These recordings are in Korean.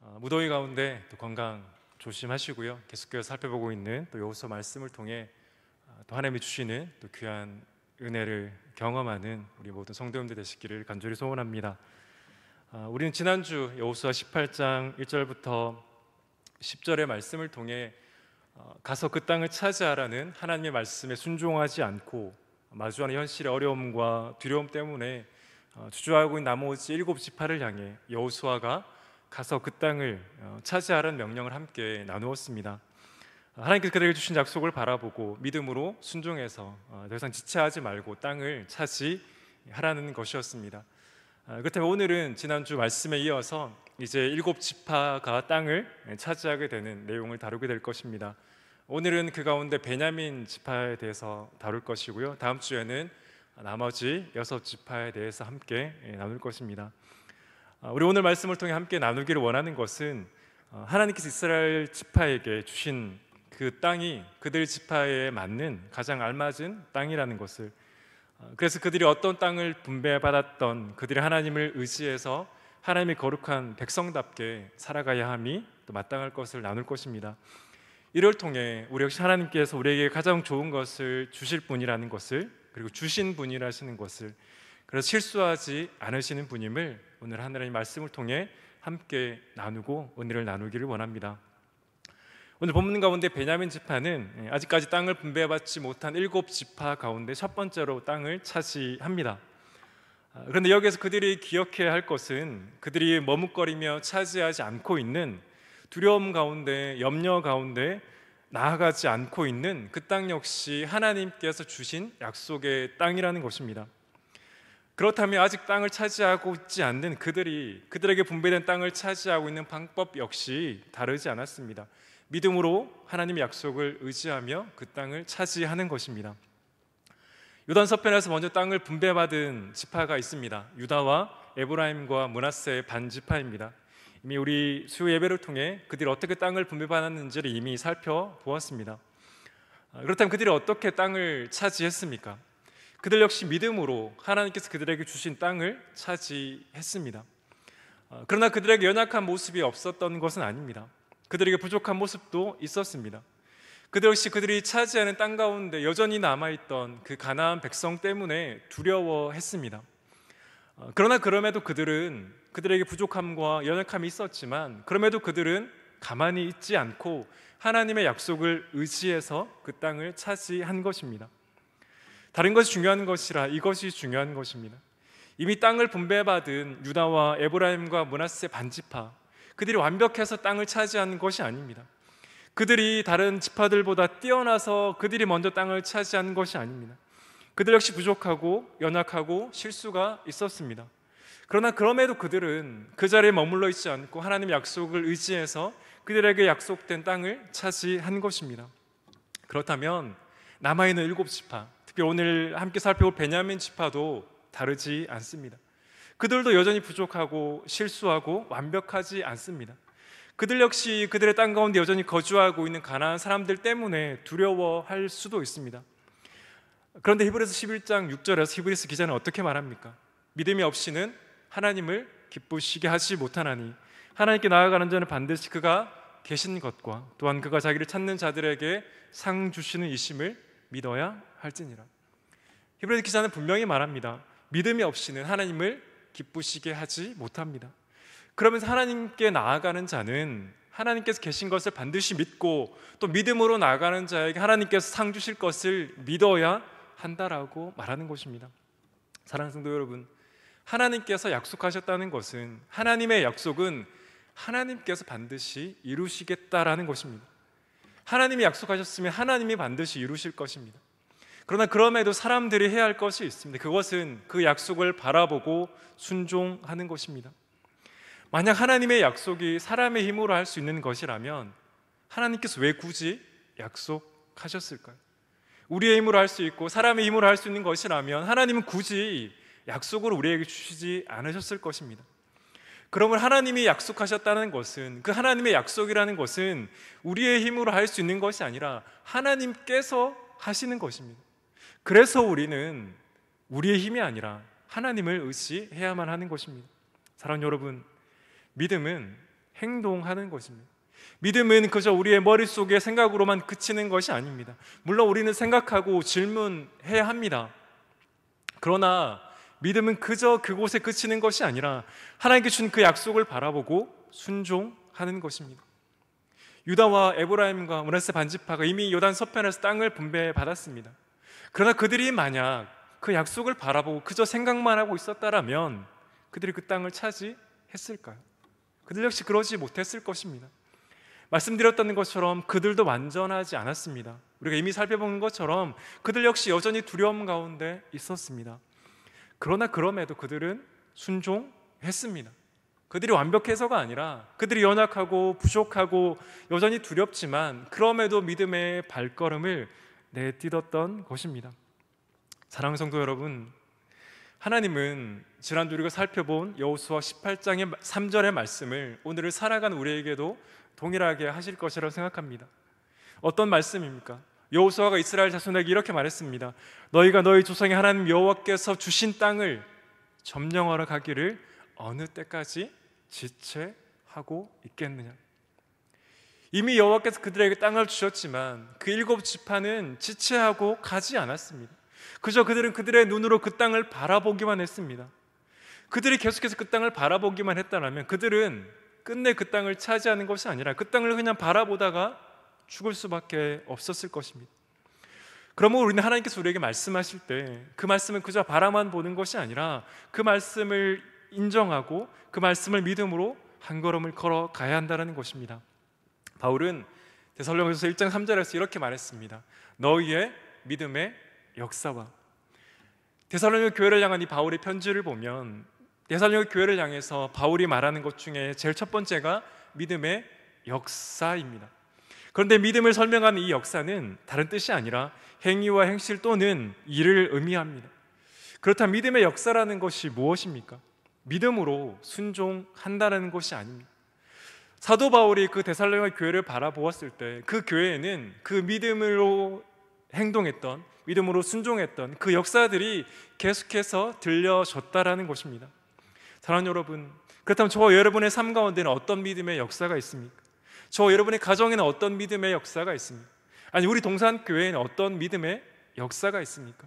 무더위 가운데 또 건강 조심하시고요. 계속해서 살펴보고 있는 또 여호수아 말씀을 통해 또 하나님이 주시는 또 귀한 은혜를 경험하는 우리 모든 성도님들 되시기를 간절히 소원합니다. 우리는 지난주 여호수아 18장 1절부터 10절의 말씀을 통해 가서 그 땅을 차지하라는 하나님의 말씀에 순종하지 않고 마주하는 현실의 어려움과 두려움 때문에 주저하고 있는 나머지 7지파를 향해 여호수아가 가서 그 땅을 차지하라는 명령을 함께 나누었습니다. 하나님께서 그들에게 주신 약속을 바라보고 믿음으로 순종해서 더 이상 지체하지 말고 땅을 차지하라는 것이었습니다. 그렇다면 오늘은 지난주 말씀에 이어서 이제 7지파가 땅을 차지하게 되는 내용을 다루게 될 것입니다. 오늘은 그 가운데 베냐민 지파에 대해서 다룰 것이고요, 다음 주에는 나머지 6지파에 대해서 함께 나눌 것입니다. 우리 오늘 말씀을 통해 함께 나누기를 원하는 것은 하나님께서 이스라엘 지파에게 주신 그 땅이 그들 지파에 맞는 가장 알맞은 땅이라는 것을, 그래서 그들이 어떤 땅을 분배받았던 그들이 하나님을 의지해서 하나님의 거룩한 백성답게 살아가야 함이 또 마땅할 것을 나눌 것입니다. 이를 통해 우리 역시 하나님께서 우리에게 가장 좋은 것을 주실 분이라는 것을, 그리고 주신 분이라시는 것을, 그래서 실수하지 않으시는 분임을 오늘 하나님의 말씀을 통해 함께 나누고 은혜를 나누기를 원합니다. 오늘 본문 가운데 베냐민 지파는 아직까지 땅을 분배받지 못한 7지파 가운데 첫 번째로 땅을 차지합니다. 그런데 여기에서 그들이 기억해야 할 것은 그들이 머뭇거리며 차지하지 않고 있는 두려움 가운데, 염려 가운데 나아가지 않고 있는 그 땅 역시 하나님께서 주신 약속의 땅이라는 것입니다. 그렇다면 아직 땅을 차지하고 있지 않는 그들에게 분배된 땅을 차지하고 있는 방법 역시 다르지 않았습니다. 믿음으로 하나님의 약속을 의지하며 그 땅을 차지하는 것입니다. 요단 서편에서 먼저 땅을 분배받은 지파가 있습니다. 유다와 에브라임과 므낫세의 반지파입니다. 이미 우리 수요 예배를 통해 그들이 어떻게 땅을 분배받았는지를 이미 살펴보았습니다. 그렇다면 그들이 어떻게 땅을 차지했습니까? 그들 역시 믿음으로 하나님께서 그들에게 주신 땅을 차지했습니다. 그러나 그들에게 연약한 모습이 없었던 것은 아닙니다. 그들에게 부족한 모습도 있었습니다. 그들 역시 그들이 차지하는 땅 가운데 여전히 남아있던 그 가나안 백성 때문에 두려워했습니다. 그러나 그럼에도 그들에게 부족함과 연약함이 있었지만, 그럼에도 그들은 가만히 있지 않고 하나님의 약속을 의지해서 그 땅을 차지한 것입니다. 다른 것이 중요한 것이라 이것이 중요한 것입니다. 이미 땅을 분배받은 유다와 에브라임과 므낫세 반지파, 그들이 완벽해서 땅을 차지하는 것이 아닙니다. 그들이 다른 지파들보다 뛰어나서 그들이 먼저 땅을 차지하는 것이 아닙니다. 그들 역시 부족하고 연약하고 실수가 있었습니다. 그러나 그럼에도 그들은 그 자리에 머물러 있지 않고 하나님의 약속을 의지해서 그들에게 약속된 땅을 차지한 것입니다. 그렇다면 남아있는 7지파, 특히 오늘 함께 살펴볼 베냐민 지파도 다르지 않습니다. 그들도 여전히 부족하고 실수하고 완벽하지 않습니다. 그들 역시 그들의 땅 가운데 여전히 거주하고 있는 가나안 사람들 때문에 두려워할 수도 있습니다. 그런데 히브리서 11장 6절에서 히브리서 기자는 어떻게 말합니까? 믿음이 없이는 하나님을 기쁘시게 하지 못하나니 하나님께 나아가는 자는 반드시 그가 계신 것과 또한 그가 자기를 찾는 자들에게 상 주시는 이심을 믿어야 할지니라. 히브리서 기자는 분명히 말합니다. 믿음이 없이는 하나님을 기쁘시게 하지 못합니다. 그러면서 하나님께 나아가는 자는 하나님께서 계신 것을 반드시 믿고 또 믿음으로 나아가는 자에게 하나님께서 상 주실 것을 믿어야 한다라고 말하는 것입니다. 사랑하는 성도 여러분, 하나님께서 약속하셨다는 것은, 하나님의 약속은 하나님께서 반드시 이루시겠다라는 것입니다. 하나님이 약속하셨으면 하나님이 반드시 이루실 것입니다. 그러나 그럼에도 사람들이 해야 할 것이 있습니다. 그것은 그 약속을 바라보고 순종하는 것입니다. 만약 하나님의 약속이 사람의 힘으로 할 수 있는 것이라면 하나님께서 왜 굳이 약속하셨을까요? 우리의 힘으로 할 수 있고 사람의 힘으로 할 수 있는 것이라면 하나님은 굳이 약속을 우리에게 주시지 않으셨을 것입니다. 그러면 하나님이 약속하셨다는 것은, 그 하나님의 약속이라는 것은 우리의 힘으로 할 수 있는 것이 아니라 하나님께서 하시는 것입니다. 그래서 우리는 우리의 힘이 아니라 하나님을 의지해야만 하는 것입니다. 사랑하는 여러분, 믿음은 행동하는 것입니다. 믿음은 그저 우리의 머릿속의 생각으로만 그치는 것이 아닙니다. 물론 우리는 생각하고 질문해야 합니다. 그러나 믿음은 그저 그곳에 그치는 것이 아니라 하나님께 준 그 약속을 바라보고 순종하는 것입니다. 유다와 에브라임과 므낫세 반지파가 이미 요단 서편에서 땅을 분배받았습니다. 그러나 그들이 만약 그 약속을 바라보고 그저 생각만 하고 있었다라면 그들이 그 땅을 차지했을까요? 그들 역시 그러지 못했을 것입니다. 말씀드렸던 것처럼 그들도 완전하지 않았습니다. 우리가 이미 살펴본 것처럼 그들 역시 여전히 두려움 가운데 있었습니다. 그러나 그럼에도 그들은 순종했습니다. 그들이 완벽해서가 아니라 그들이 연약하고 부족하고 여전히 두렵지만 그럼에도 믿음의 발걸음을 내딛었던 것입니다. 사랑하는 성도 여러분, 하나님은 지난주 우리가 살펴본 여호수아 18장의 3절의 말씀을 오늘을 살아가는 우리에게도 동일하게 하실 것이라고 생각합니다. 어떤 말씀입니까? 여호수아가 이스라엘 자손에게 이렇게 말했습니다. 너희가 너희 조상의 하나님 여호와께서 주신 땅을 점령하러 가기를 어느 때까지 지체하고 있겠느냐. 이미 여호와께서 그들에게 땅을 주셨지만 그 7지파는 지체하고 가지 않았습니다. 그저 그들은 그들의 눈으로 그 땅을 바라보기만 했습니다. 그들이 계속해서 그 땅을 바라보기만 했다면 그들은 끝내 그 땅을 차지하는 것이 아니라 그 땅을 그냥 바라보다가 죽을 수밖에 없었을 것입니다. 그러면 우리는 하나님께서 우리에게 말씀하실 때 그 말씀은 그저 바라만 보는 것이 아니라 그 말씀을 인정하고 그 말씀을 믿음으로 한 걸음을 걸어가야 한다는 것입니다. 바울은 데살로니가서 1장 3절에서 이렇게 말했습니다. 너희의 믿음의 역사와. 데살로니가 교회를 향한 이 바울의 편지를 보면 데살로니가 교회를 향해서 바울이 말하는 것 중에 제일 첫 번째가 믿음의 역사입니다. 그런데 믿음을 설명하는 이 역사는 다른 뜻이 아니라 행위와 행실 또는 일을 의미합니다. 그렇다면 믿음의 역사라는 것이 무엇입니까? 믿음으로 순종한다는 것이 아닙니다. 사도 바울이 그 데살로니가 교회를 바라보았을 때 그 교회에는 그 믿음으로 행동했던, 믿음으로 순종했던 그 역사들이 계속해서 들려졌다라는 것입니다. 사랑하는 여러분, 그렇다면 저와 여러분의 삶 가운데는 어떤 믿음의 역사가 있습니까? 저와 여러분의 가정에는 어떤 믿음의 역사가 있습니까? 아니, 우리 동산교회에는 어떤 믿음의 역사가 있습니까?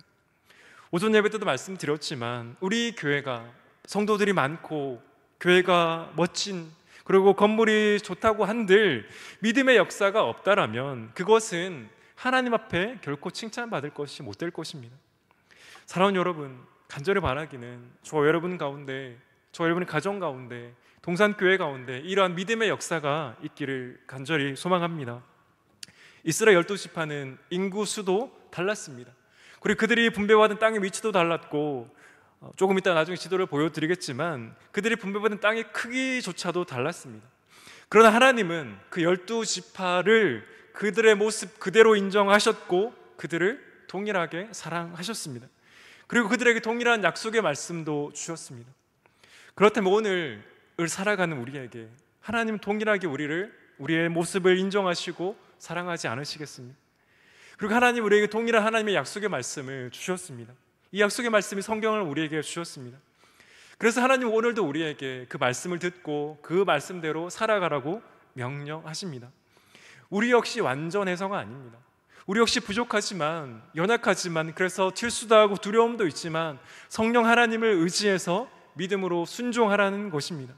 오전 예배 때도 말씀드렸지만 우리 교회가 성도들이 많고 교회가 멋진, 그리고 건물이 좋다고 한들 믿음의 역사가 없다라면 그것은 하나님 앞에 결코 칭찬받을 것이 못 될 것입니다. 사랑하는 여러분, 간절히 바라기는 저와 여러분 가운데, 저와 여러분의 가정 가운데, 동산교회 가운데 이러한 믿음의 역사가 있기를 간절히 소망합니다. 이스라엘 12지파는 인구 수도 달랐습니다. 그리고 그들이 분배받은 땅의 위치도 달랐고 조금 이따 나중에 지도를 보여드리겠지만 그들이 분배받은 땅의 크기조차도 달랐습니다. 그러나 하나님은 그 12지파를 그들의 모습 그대로 인정하셨고 그들을 동일하게 사랑하셨습니다. 그리고 그들에게 동일한 약속의 말씀도 주셨습니다. 그렇다면 오늘을 살아가는 우리에게 하나님은 동일하게 우리의 모습을 인정하시고 사랑하지 않으시겠습니까? 그리고 하나님 우리에게 동일한 하나님의 약속의 말씀을 주셨습니다. 이 약속의 말씀이 성경을 우리에게 주셨습니다. 그래서 하나님 오늘도 우리에게 그 말씀을 듣고 그 말씀대로 살아가라고 명령하십니다. 우리 역시 완전해서가 아닙니다. 우리 역시 부족하지만, 연약하지만, 그래서 실수도 하고 두려움도 있지만 성령 하나님을 의지해서 믿음으로 순종하라는 것입니다.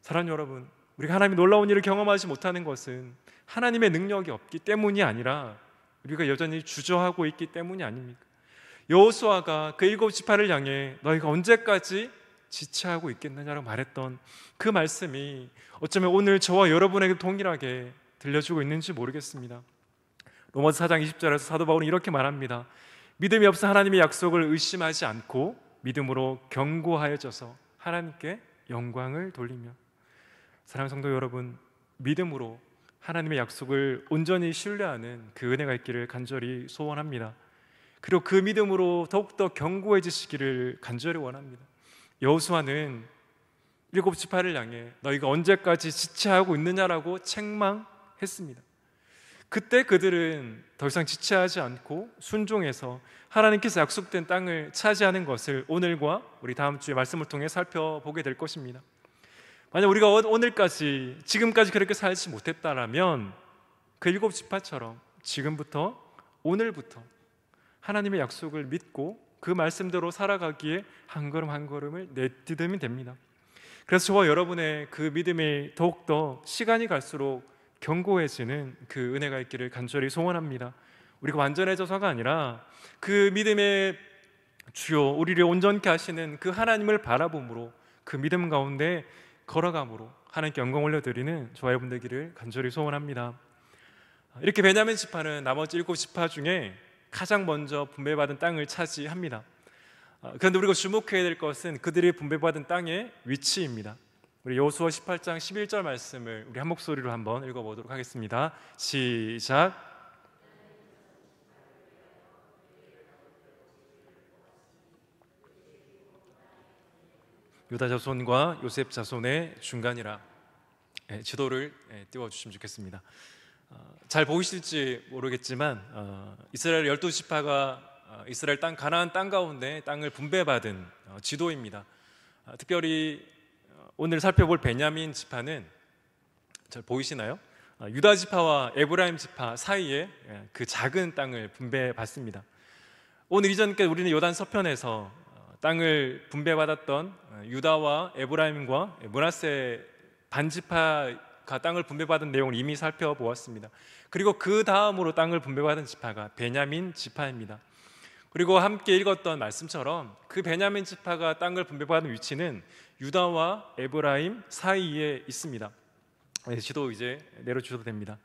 사랑하는 여러분, 우리가 하나님의 놀라운 일을 경험하지 못하는 것은 하나님의 능력이 없기 때문이 아니라 우리가 여전히 주저하고 있기 때문이 아닙니까? 여호수아가 그 7지파를 향해 너희가 언제까지 지체하고 있겠느냐라고 말했던 그 말씀이 어쩌면 오늘 저와 여러분에게 동일하게 들려주고 있는지 모르겠습니다. 로마서 4장 20절에서 사도 바울은 이렇게 말합니다. 믿음이 없어 하나님의 약속을 의심하지 않고 믿음으로 견고하여져서 하나님께 영광을 돌리며. 사랑하는 성도 여러분, 믿음으로 하나님의 약속을 온전히 신뢰하는 그 은혜가 있기를 간절히 소원합니다. 그리고 그 믿음으로 더욱더 견고해지시기를 간절히 원합니다. 여호수아는 7지파를 향해 너희가 언제까지 지체하고 있느냐라고 책망했습니다. 그때 그들은 더 이상 지체하지 않고 순종해서 하나님께서 약속된 땅을 차지하는 것을 오늘과 우리 다음 주에 말씀을 통해 살펴보게 될 것입니다. 만약 우리가 오늘까지 지금까지 그렇게 살지 못했다라면 그 일곱 지파처럼 지금부터 오늘부터 하나님의 약속을 믿고 그 말씀대로 살아가기에 한 걸음 한 걸음을 내딛으면 됩니다. 그래서 저와 여러분의 그 믿음이 더욱더 시간이 갈수록 견고해지는 그 은혜가 있기를 간절히 소원합니다. 우리가 완전해져서가 아니라 그 믿음의 주요 우리를 온전케 하시는 그 하나님을 바라봄으로 그 믿음 가운데 걸어감으로 하나님께 영광 올려드리는 저와 여러분 되기를 간절히 소원합니다. 이렇게 베냐민 지파는 나머지 7지파 중에 가장 먼저 분배받은 땅을 차지합니다. 그런데 우리가 주목해야 될 것은 그들이 분배받은 땅의 위치입니다. 우리 여호수아 18장 11절 말씀을 우리 한 목소리로 한번 읽어보도록 하겠습니다. 시작. 유다 자손과 요셉 자손의 중간이라. 지도를 띄워주시면 좋겠습니다. 잘 보이실지 모르겠지만 이스라엘 12지파가 이스라엘 땅 가나안 땅 가운데 땅을 분배받은 지도입니다. 특별히 오늘 살펴볼 베냐민 지파는 잘 보이시나요? 유다 지파와 에브라임 지파 사이에 그 작은 땅을 분배받습니다. 오늘 이전까지 우리는 요단 서편에서 땅을 분배받았던 유다와 에브라임과 므낫세 반지파가 땅을 분배받은 내용을 이미 살펴보았습니다. 그리고 그 다음으로 땅을 분배받은 지파가 베냐민 지파입니다. 그리고 함께 읽었던 말씀처럼 그 베냐민 지파가 땅을 분배받은 위치는 유다와 에브라임 사이에 있습니다. 지도 이제 내려주셔도 됩니다.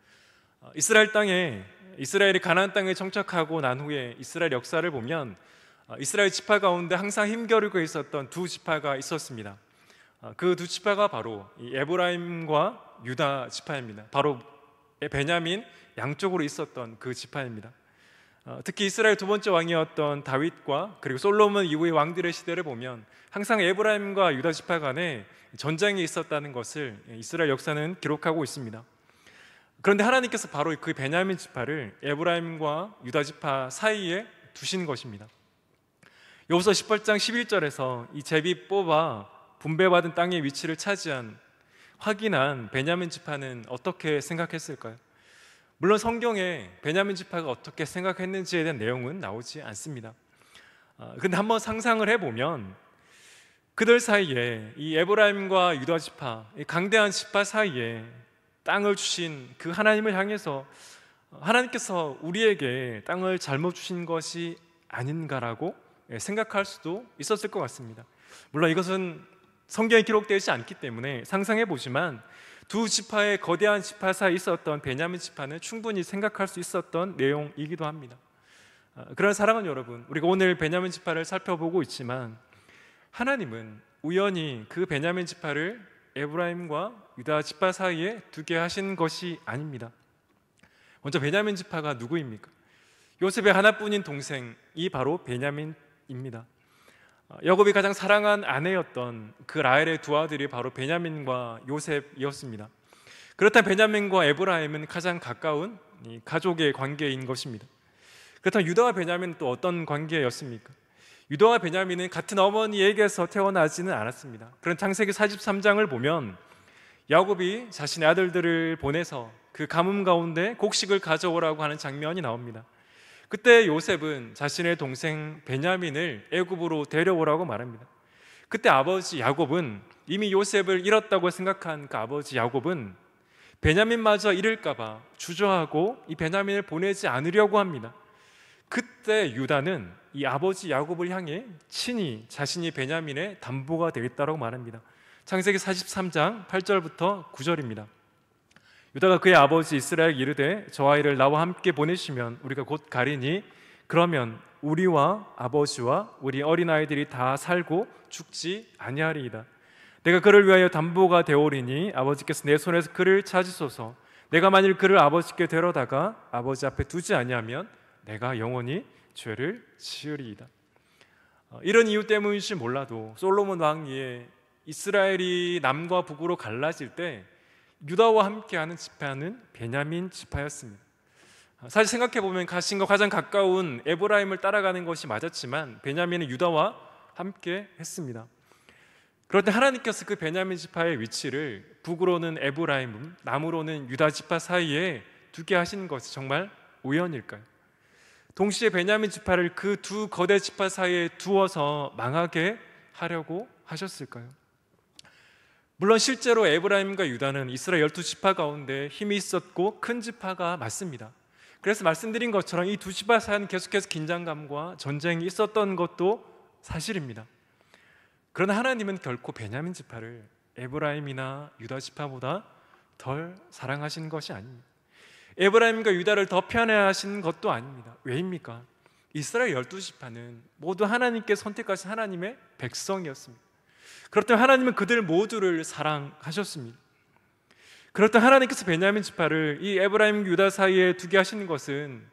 이스라엘 땅에 이스라엘이 가나안 땅에 정착하고 난 후에 이스라엘 역사를 보면 이스라엘 지파 가운데 항상 힘겨루고 있었던 두 지파가 있었습니다. 그 두 지파가 바로 이 에브라임과 유다 지파입니다. 바로 베냐민 양쪽으로 있었던 그 지파입니다. 특히 이스라엘 두 번째 왕이었던 다윗과 그리고 솔로몬 이후의 왕들의 시대를 보면 항상 에브라임과 유다 지파 간에 전쟁이 있었다는 것을 이스라엘 역사는 기록하고 있습니다. 그런데 하나님께서 바로 그 베냐민 지파를 에브라임과 유다 지파 사이에 두신 것입니다. 여호수아 18장 11절에서 이 제비 뽑아 분배받은 땅의 위치를 차지한 확인한 베냐민 지파는 어떻게 생각했을까요? 물론 성경에 베냐민 지파가 어떻게 생각했는지에 대한 내용은 나오지 않습니다. 그런데 한번 상상을 해보면 그들 사이에 이 에브라임과 유다 지파, 이 강대한 지파 사이에 땅을 주신 그 하나님을 향해서 하나님께서 우리에게 땅을 잘못 주신 것이 아닌가라고 생각할 수도 있었을 것 같습니다. 물론 이것은 성경에 기록되지 않기 때문에 상상해 보지만 두 지파의 거대한 지파 사이에 있었던 베냐민 지파는 충분히 생각할 수 있었던 내용이기도 합니다. 그런 사랑하는 여러분, 우리가 오늘 베냐민 지파를 살펴보고 있지만 하나님은 우연히 그 베냐민 지파를 에브라임과 유다 지파 사이에 두게 하신 것이 아닙니다. 먼저 베냐민 지파가 누구입니까? 요셉의 하나뿐인 동생이 바로 베냐민입니다. 야곱이 가장 사랑한 아내였던 그 라헬의 두 아들이 바로 베냐민과 요셉이었습니다. 그렇다면 베냐민과 에브라임은 가장 가까운 가족의 관계인 것입니다. 그렇다면 유다와 베냐민은 또 어떤 관계였습니까? 유다와 베냐민은 같은 어머니에게서 태어나지는 않았습니다. 그런 창세기 43장을 보면 야곱이 자신의 아들들을 보내서 그 가뭄 가운데 곡식을 가져오라고 하는 장면이 나옵니다. 그때 요셉은 자신의 동생 베냐민을 애굽으로 데려오라고 말합니다. 그때 아버지 야곱은 이미 요셉을 잃었다고 생각한 그 아버지 야곱은 베냐민마저 잃을까 봐 주저하고 이 베냐민을 보내지 않으려고 합니다. 그때 유다는 이 아버지 야곱을 향해 친히 자신이 베냐민의 담보가 되겠다고 말합니다. 창세기 43장 8절부터 9절입니다. 유다가 그의 아버지 이스라엘에게 이르되 저 아이를 나와 함께 보내시면 우리가 곧 가리니 그러면 우리와 아버지와 우리 어린아이들이 다 살고 죽지 아니하리이다. 내가 그를 위하여 담보가 되오리니 아버지께서 내 손에서 그를 찾으소서. 내가 만일 그를 아버지께 데려다가 아버지 앞에 두지 아니하면 내가 영원히 죄를 지으리이다. 이런 이유 때문인지 몰라도 솔로몬 왕위에 이스라엘이 남과 북으로 갈라질 때 유다와 함께하는 지파는 베냐민 지파였습니다. 사실 생각해보면 자신과 가장 가까운 에브라임을 따라가는 것이 맞았지만 베냐민은 유다와 함께 했습니다. 그런데 하나님께서 그 베냐민 지파의 위치를 북으로는 에브라임, 남으로는 유다 지파 사이에 두게 하신 것이 정말 우연일까요? 동시에 베냐민 지파를 그 두 거대 지파 사이에 두어서 망하게 하려고 하셨을까요? 물론 실제로 에브라임과 유다는 이스라엘 12지파 가운데 힘이 있었고 큰 지파가 맞습니다. 그래서 말씀드린 것처럼 이 두 지파 사이는 계속해서 긴장감과 전쟁이 있었던 것도 사실입니다. 그러나 하나님은 결코 베냐민 지파를 에브라임이나 유다 지파보다 덜 사랑하신 것이 아닙니다. 에브라임과 유다를 더 편애하신 것도 아닙니다. 왜입니까? 이스라엘 12지파는 모두 하나님께 선택하신 하나님의 백성이었습니다. 그렇다면 하나님은 그들 모두를 사랑하셨습니다. 그렇다면 하나님께서 베냐민 지파를 이 에브라임 유다 사이에 두게 하시는 것은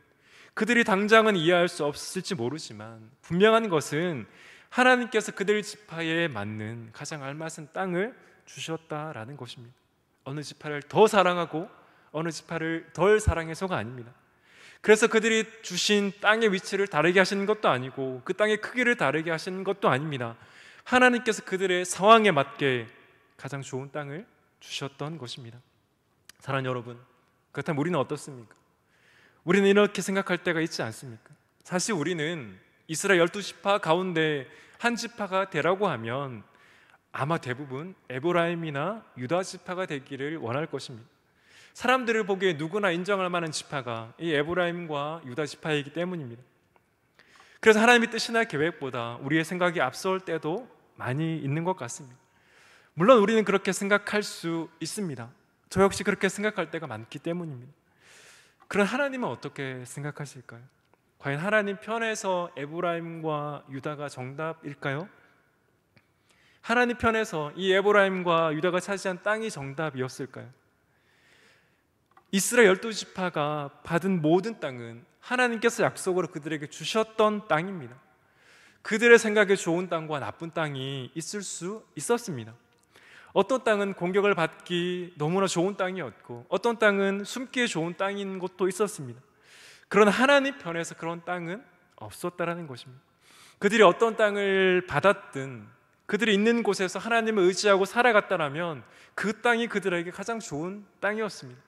그들이 당장은 이해할 수 없을지 모르지만 분명한 것은 하나님께서 그들 지파에 맞는 가장 알맞은 땅을 주셨다라는 것입니다. 어느 지파를 더 사랑하고 어느 지파를 덜 사랑해서가 아닙니다. 그래서 그들이 주신 땅의 위치를 다르게 하시는 것도 아니고 그 땅의 크기를 다르게 하시는 것도 아닙니다. 하나님께서 그들의 상황에 맞게 가장 좋은 땅을 주셨던 것입니다. 사랑하는 여러분, 그렇다면 우리는 어떻습니까? 우리는 이렇게 생각할 때가 있지 않습니까? 사실 우리는 이스라엘 12지파 가운데 한 지파가 되라고 하면 아마 대부분 에브라임이나 유다 지파가 되기를 원할 것입니다. 사람들을 보기에 누구나 인정할 만한 지파가 이 에브라임과 유다 지파이기 때문입니다. 그래서 하나님의 뜻이나 계획보다 우리의 생각이 앞설 때도 많이 있는 것 같습니다. 물론 우리는 그렇게 생각할 수 있습니다. 저 역시 그렇게 생각할 때가 많기 때문입니다. 그럼 하나님은 어떻게 생각하실까요? 과연 하나님 편에서 에브라임과 유다가 정답일까요? 하나님 편에서 이 에브라임과 유다가 차지한 땅이 정답이었을까요? 이스라엘 12지파가 받은 모든 땅은 하나님께서 약속으로 그들에게 주셨던 땅입니다. 그들의 생각에 좋은 땅과 나쁜 땅이 있을 수 있었습니다. 어떤 땅은 공격을 받기 너무나 좋은 땅이었고 어떤 땅은 숨기에 좋은 땅인 곳도 있었습니다. 그러나 하나님 편에서 그런 땅은 없었다라는 것입니다. 그들이 어떤 땅을 받았든 그들이 있는 곳에서 하나님을 의지하고 살아갔다면 그 땅이 그들에게 가장 좋은 땅이었습니다.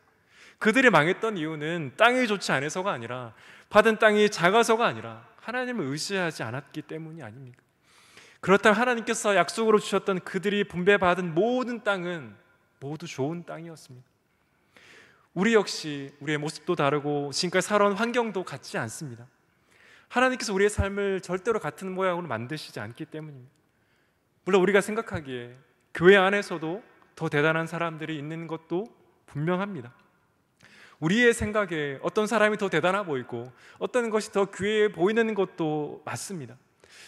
그들이 망했던 이유는 땅이 좋지 않아서가 아니라 받은 땅이 작아서가 아니라 하나님을 의지하지 않았기 때문이 아닙니까? 그렇다면 하나님께서 약속으로 주셨던 그들이 분배받은 모든 땅은 모두 좋은 땅이었습니다. 우리 역시 우리의 모습도 다르고 지금까지 살아온 환경도 같지 않습니다. 하나님께서 우리의 삶을 절대로 같은 모양으로 만드시지 않기 때문입니다. 물론 우리가 생각하기에 교회 안에서도 더 대단한 사람들이 있는 것도 분명합니다. 우리의 생각에 어떤 사람이 더 대단해 보이고 어떤 것이 더 귀해 보이는 것도 맞습니다.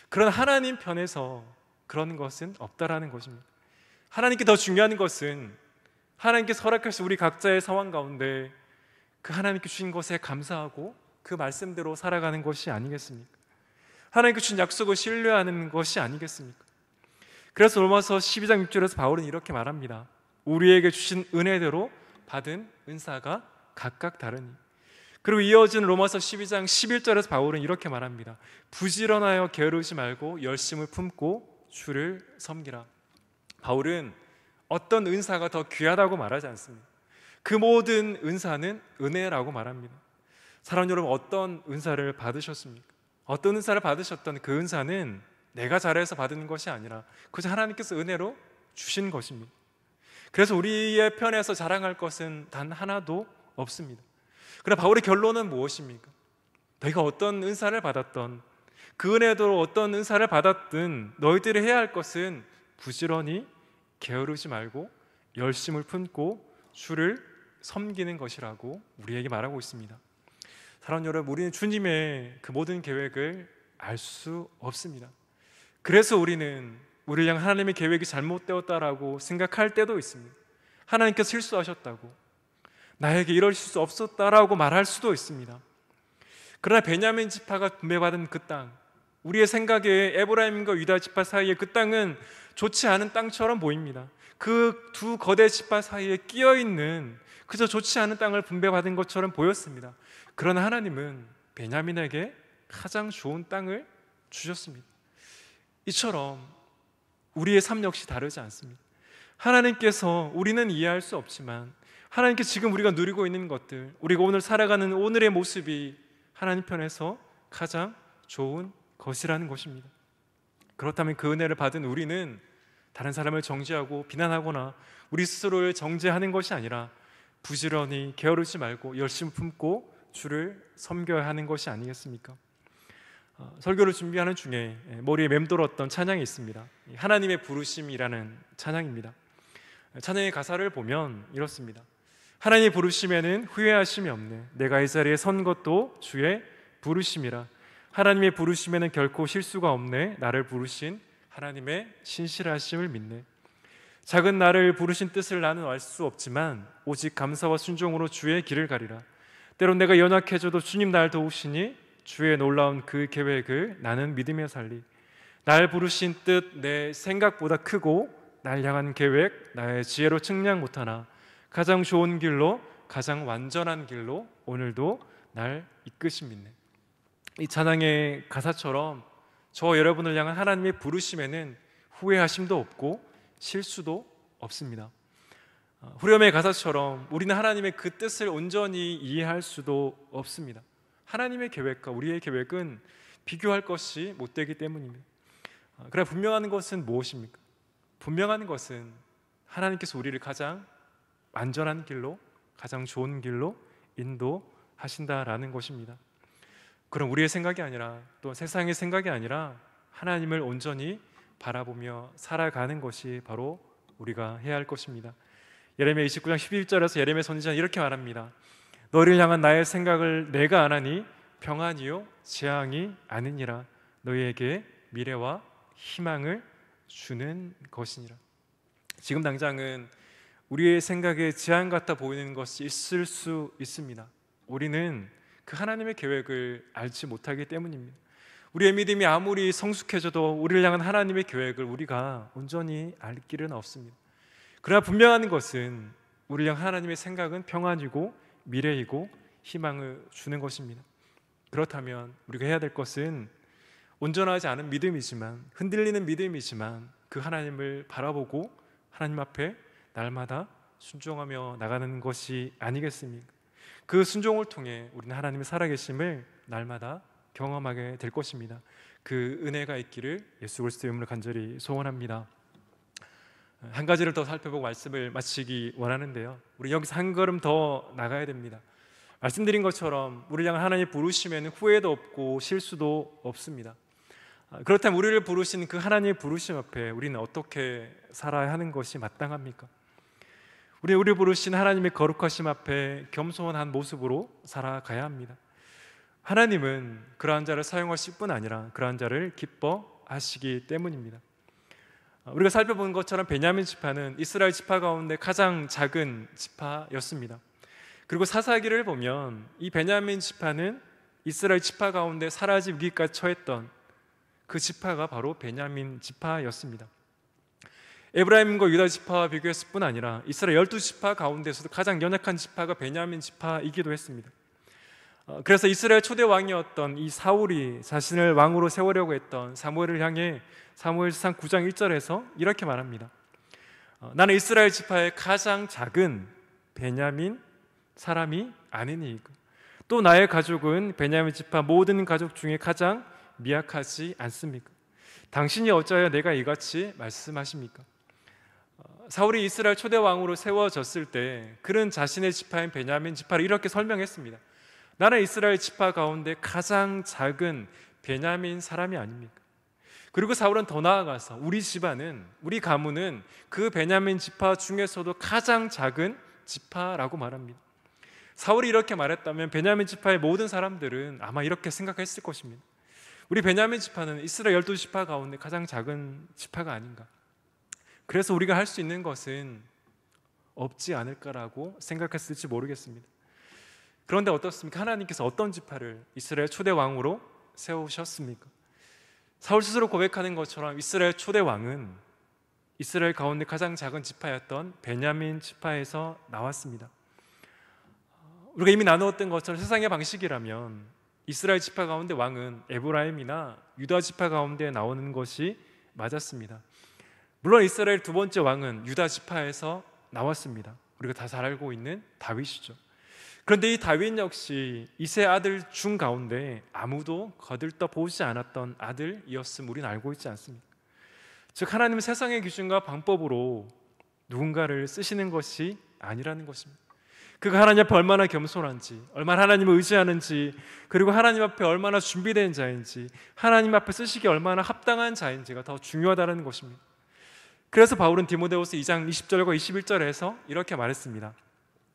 그러나 하나님 편에서 그런 것은 없다라는 것입니다. 하나님께 더 중요한 것은 하나님께서 허락하신 우리 각자의 상황 가운데 그 하나님께 주신 것에 감사하고 그 말씀대로 살아가는 것이 아니겠습니까? 하나님께 주신 약속을 신뢰하는 것이 아니겠습니까? 그래서 로마서 12장 6절에서 바울은 이렇게 말합니다. 우리에게 주신 은혜대로 받은 은사가 각각 다르니. 그리고 이어진 로마서 12장 11절에서 바울은 이렇게 말합니다. 부지런하여 게으르지 말고 열심을 품고 주를 섬기라. 바울은 어떤 은사가 더 귀하다고 말하지 않습니다. 그 모든 은사는 은혜라고 말합니다. 사랑하는 여러분, 어떤 은사를 받으셨습니까? 어떤 은사를 받으셨던 그 은사는 내가 잘해서 받은 것이 아니라 그저 하나님께서 은혜로 주신 것입니다. 그래서 우리의 편에서 자랑할 것은 단 하나도 없습니다. 그러나 바울의 결론은 무엇입니까? 너희가 어떤 은사를 받았던 그 은혜대로 어떤 은사를 받았든 너희들이 해야 할 것은 부지런히 게으르지 말고 열심을 품고 주를 섬기는 것이라고 우리에게 말하고 있습니다. 사랑하는 여러분, 우리는 주님의 그 모든 계획을 알 수 없습니다. 그래서 우리는 우리를 향한 하나님의 계획이 잘못되었다라고 생각할 때도 있습니다. 하나님께서 실수하셨다고, 나에게 이럴 수 없었다라고 말할 수도 있습니다. 그러나 베냐민 지파가 분배받은 그 땅, 우리의 생각에 에브라임과 유다 지파 사이의 그 땅은 좋지 않은 땅처럼 보입니다. 그 두 거대 지파 사이에 끼어있는 그저 좋지 않은 땅을 분배받은 것처럼 보였습니다. 그러나 하나님은 베냐민에게 가장 좋은 땅을 주셨습니다. 이처럼 우리의 삶 역시 다르지 않습니다. 하나님께서 우리는 이해할 수 없지만 하나님께 지금 우리가 누리고 있는 것들, 우리가 오늘 살아가는 오늘의 모습이 하나님 편에서 가장 좋은 것이라는 것입니다. 그렇다면 그 은혜를 받은 우리는 다른 사람을 정죄하고 비난하거나 우리 스스로를 정죄하는 것이 아니라 부지런히 게으르지 말고 열심히 품고 주를 섬겨야 하는 것이 아니겠습니까? 설교를 준비하는 중에 머리에 맴돌았던 찬양이 있습니다. 하나님의 부르심이라는 찬양입니다. 찬양의 가사를 보면 이렇습니다. 하나님의 부르심에는 후회하심이 없네. 내가 이 자리에 선 것도 주의 부르심이라. 하나님의 부르심에는 결코 실수가 없네. 나를 부르신 하나님의 신실하심을 믿네. 작은 나를 부르신 뜻을 나는 알 수 없지만 오직 감사와 순종으로 주의 길을 가리라. 때론 내가 연약해져도 주님 날 도우시니 주의 놀라운 그 계획을 나는 믿으며 살리. 날 부르신 뜻 내 생각보다 크고 날 향한 계획 나의 지혜로 측량 못하나 가장 좋은 길로 가장 완전한 길로 오늘도 날 이끄심 믿네. 이 찬양의 가사처럼 저 여러분을 향한 하나님의 부르심에는 후회하심도 없고 실수도 없습니다. 후렴의 가사처럼 우리는 하나님의 그 뜻을 온전히 이해할 수도 없습니다. 하나님의 계획과 우리의 계획은 비교할 것이 못되기 때문입니다. 그러나 분명한 것은 무엇입니까? 분명한 것은 하나님께서 우리를 가장 완전한 길로, 가장 좋은 길로 인도하신다라는 것입니다. 그럼 우리의 생각이 아니라 또 세상의 생각이 아니라 하나님을 온전히 바라보며 살아가는 것이 바로 우리가 해야 할 것입니다. 예레미야 29장 11절에서 예레미야 선지자는 이렇게 말합니다. 너희를 향한 나의 생각을 내가 아나니 평안이요 재앙이 아니니라. 너희에게 미래와 희망을 주는 것이니라. 지금 당장은 우리의 생각에 재앙 같아 보이는 것이 있을 수 있습니다. 우리는 그 하나님의 계획을 알지 못하기 때문입니다. 우리의 믿음이 아무리 성숙해져도 우리를 향한 하나님의 계획을 우리가 온전히 알 길은 없습니다. 그러나 분명한 것은 우리를 향한 하나님의 생각은 평안이고 미래이고 희망을 주는 것입니다. 그렇다면 우리가 해야 될 것은 온전하지 않은 믿음이지만, 흔들리는 믿음이지만 그 하나님을 바라보고 하나님 앞에 날마다 순종하며 나가는 것이 아니겠습니까? 그 순종을 통해 우리는 하나님의 살아계심을 날마다 경험하게 될 것입니다. 그 은혜가 있기를 예수 그리스도의 이름으로 간절히 소원합니다. 한 가지를 더 살펴보고 말씀을 마치기 원하는데요, 우리 여기서 한 걸음 더 나가야 됩니다. 말씀드린 것처럼 우리를 향한 하나님의 부르심에는 후회도 없고 실수도 없습니다. 그렇다면 우리를 부르신 그 하나님의 부르심 앞에 우리는 어떻게 살아야 하는 것이 마땅합니까? 우리를 부르신 하나님의 거룩하심 앞에 겸손한 모습으로 살아가야 합니다. 하나님은 그러한 자를 사용하실 뿐 아니라 그러한 자를 기뻐하시기 때문입니다. 우리가 살펴본 것처럼 베냐민 지파는 이스라엘 지파 가운데 가장 작은 지파였습니다. 그리고 사사기를 보면 이 베냐민 지파는 이스라엘 지파 가운데 사라질 위기까지 처했던 그 지파가 바로 베냐민 지파였습니다. 에브라임과 유다 지파와 비교했을 뿐 아니라 이스라엘 12지파 가운데서도 가장 연약한 지파가 베냐민 지파이기도 했습니다. 그래서 이스라엘 초대 왕이었던 이 사울이 자신을 왕으로 세우려고 했던 사무엘을 향해 사무엘상 9장 1절에서 이렇게 말합니다. 나는 이스라엘 지파의 가장 작은 베냐민 사람이 아니니이고 또 나의 가족은 베냐민 지파 모든 가족 중에 가장 미약하지 않습니까? 당신이 어찌하여 내가 이같이 말씀하십니까? 사울이 이스라엘 초대 왕으로 세워졌을 때 그는 자신의 지파인 베냐민 지파를 이렇게 설명했습니다. 나는 이스라엘 지파 가운데 가장 작은 베냐민 사람이 아닙니까? 그리고 사울은 더 나아가서 우리 집안은, 우리 가문은 그 베냐민 지파 중에서도 가장 작은 지파라고 말합니다. 사울이 이렇게 말했다면 베냐민 지파의 모든 사람들은 아마 이렇게 생각했을 것입니다. 우리 베냐민 지파는 이스라엘 12지파 가운데 가장 작은 지파가 아닌가. 그래서 우리가 할 수 있는 것은 없지 않을까라고 생각했을지 모르겠습니다. 그런데 어떻습니까? 하나님께서 어떤 지파를 이스라엘 초대 왕으로 세우셨습니까? 사울 스스로 고백하는 것처럼 이스라엘 초대 왕은 이스라엘 가운데 가장 작은 지파였던 베냐민 지파에서 나왔습니다. 우리가 이미 나누었던 것처럼 세상의 방식이라면 이스라엘 지파 가운데 왕은 에브라임이나 유다 지파 가운데 나오는 것이 맞았습니다. 물론 이스라엘 두 번째 왕은 유다 지파에서 나왔습니다. 우리가 다 잘 알고 있는 다윗이죠. 그런데 이 다윗 역시 이세 아들 중 가운데 아무도 거들떠 보지 않았던 아들이었음 우리는 알고 있지 않습니까? 즉 하나님은 세상의 기준과 방법으로 누군가를 쓰시는 것이 아니라는 것입니다. 그가 하나님 앞에 얼마나 겸손한지, 얼마나 하나님을 의지하는지, 그리고 하나님 앞에 얼마나 준비된 자인지, 하나님 앞에 쓰시기에 얼마나 합당한 자인지가 더 중요하다는 것입니다. 그래서 바울은 디모데후서 2장 20절과 21절에서 이렇게 말했습니다.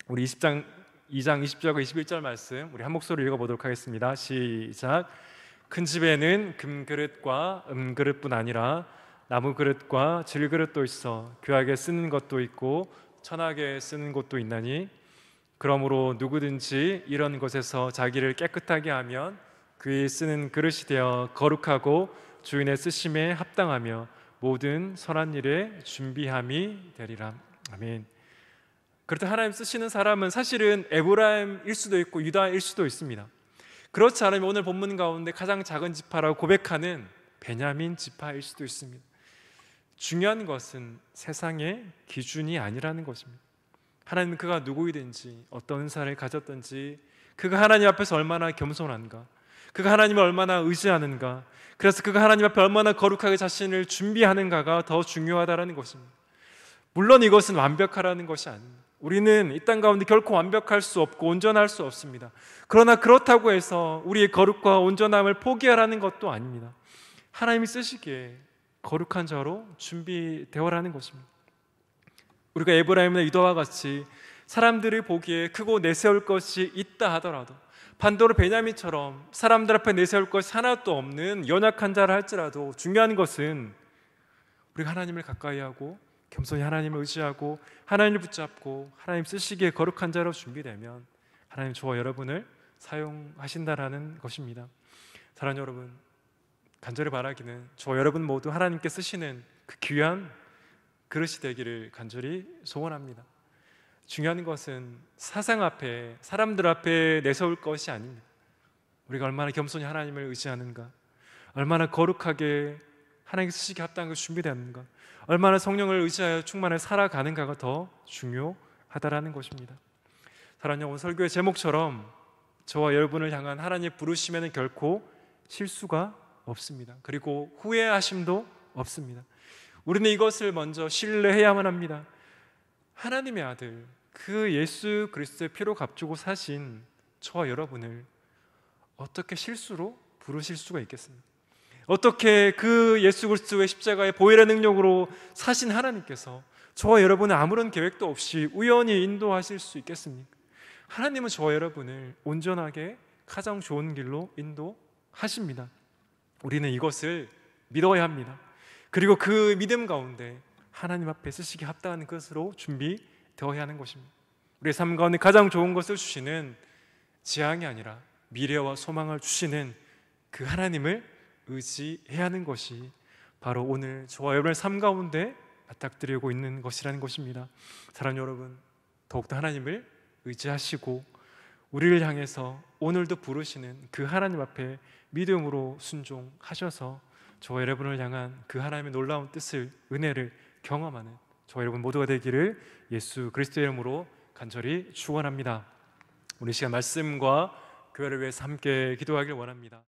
우리 2장 20절과 21절 말씀 우리 한 목소리로 읽어보도록 하겠습니다. 시작. 큰 집에는 금그릇과 은그릇뿐 아니라 나무그릇과 질그릇도 있어 귀하게 쓰는 것도 있고 천하게 쓰는 것도 있나니 그러므로 누구든지 이런 것에서 자기를 깨끗하게 하면 그의 쓰는 그릇이 되어 거룩하고 주인의 쓰심에 합당하며 모든 선한 일에 준비함이 되리라. 아멘. 그렇다 하나님 쓰시는 사람은 사실은 에브라임일 수도 있고 유다일 수도 있습니다. 그렇지 않으면 오늘 본문 가운데 가장 작은 지파라고 고백하는 베냐민 지파일 수도 있습니다. 중요한 것은 세상의 기준이 아니라는 것입니다. 하나님은 그가 누구이든지 어떤 은사를 가졌든지 그가 하나님 앞에서 얼마나 겸손한가, 그가 하나님을 얼마나 의지하는가, 그래서 그가 하나님 앞에 얼마나 거룩하게 자신을 준비하는가가 더 중요하다는 것입니다. 물론 이것은 완벽하라는 것이 아닙니다. 우리는 이 땅 가운데 결코 완벽할 수 없고 온전할 수 없습니다. 그러나 그렇다고 해서 우리의 거룩과 온전함을 포기하라는 것도 아닙니다. 하나님이 쓰시기에 거룩한 자로 준비되어라는 것입니다. 우리가 에브라임이나 유다와 같이 사람들이 보기에 크고 내세울 것이 있다 하더라도, 반대로 베냐민처럼 사람들 앞에 내세울 것이 하나도 없는 연약한 자라 할지라도 중요한 것은 우리가 하나님을 가까이 하고 겸손히 하나님을 의지하고 하나님을 붙잡고 하나님 쓰시기에 거룩한 자로 준비되면 하나님 저와 여러분을 사용하신다라는 것입니다. 사랑하는 여러분, 간절히 바라기는 저와 여러분 모두 하나님께 쓰시는 그 귀한 그릇이 되기를 간절히 소원합니다. 중요한 것은 사상 앞에, 사람들 앞에 내세울 것이 아닙니다. 우리가 얼마나 겸손히 하나님을 의지하는가, 얼마나 거룩하게 하나님께 쓰시기에 합당한 것이 준비되는가, 얼마나 성령을 의지하여 충만히 살아가는가가 더 중요하다라는 것입니다. 사랑하는 오늘 설교의 제목처럼 저와 여러분을 향한 하나님의 부르심에는 결코 실수가 없습니다. 그리고 후회하심도 없습니다. 우리는 이것을 먼저 신뢰해야만 합니다. 하나님의 아들, 그 예수 그리스도의 피로 값주고 사신 저와 여러분을 어떻게 실수로 부르실 수가 있겠습니까? 어떻게 그 예수 그리스도의 십자가의 보혈의 능력으로 사신 하나님께서 저와 여러분을 아무런 계획도 없이 우연히 인도하실 수 있겠습니까? 하나님은 저와 여러분을 온전하게 가장 좋은 길로 인도하십니다. 우리는 이것을 믿어야 합니다. 그리고 그 믿음 가운데 하나님 앞에 쓰시기 합당한 것으로 준비되어야 하는 것입니다. 우리의 삶 가운데 가장 좋은 것을 주시는 지향이 아니라 미래와 소망을 주시는 그 하나님을 의지해야 하는 것이 바로 오늘 저와 여러분의 삶 가운데 맞닥뜨리고 있는 것이라는 것입니다. 사랑하는 여러분, 더욱더 하나님을 의지하시고 우리를 향해서 오늘도 부르시는 그 하나님 앞에 믿음으로 순종하셔서 저와 여러분을 향한 그 하나님의 놀라운 뜻을, 은혜를 경험하는 저와 여러분 모두가 되기를 예수 그리스도의 이름으로 간절히 축원합니다. 우리 시간 말씀과 교회를 위해서 함께 기도하길 원합니다.